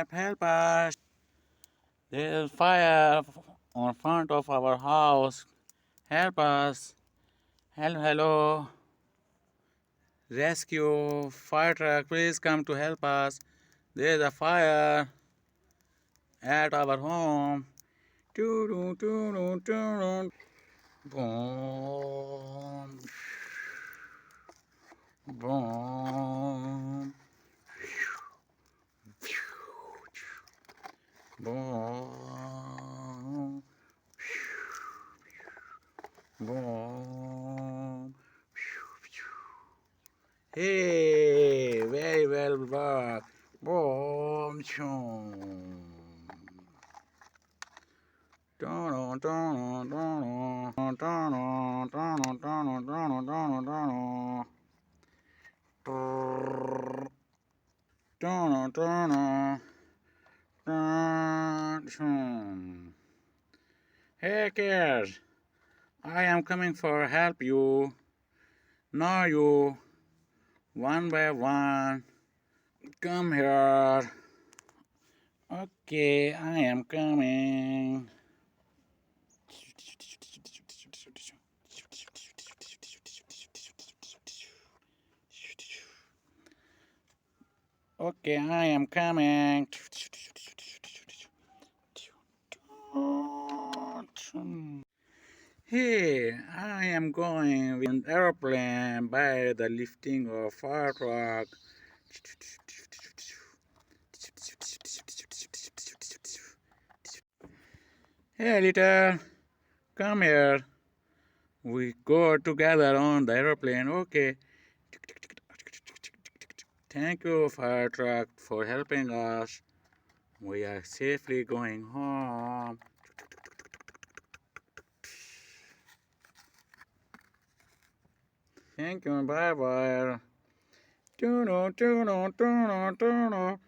help us. There's fire on front of our house. Help us. Hello. Rescue. Fire truck, please come to help us. There's a fire at our home. Doo doo doo doo. Boom. Boom. Boom. Boom. Hey, very well work. Boom. Choom. Dono, dono, dono, dono, dono, dono, dono, dono, dono. Dono, dono. Hey kids, I am coming for help you. Now you, one by one, come here. Okay, I am coming. Okay, I am coming. Hey, I am going with an aeroplane by the lifting of fire truck. Hey, little, come here. We go together on the aeroplane. Okay. Thank you, fire truck, for helping us. We are safely going home. Thank you, bye bye. Tuno, tuno, tuno, tuno.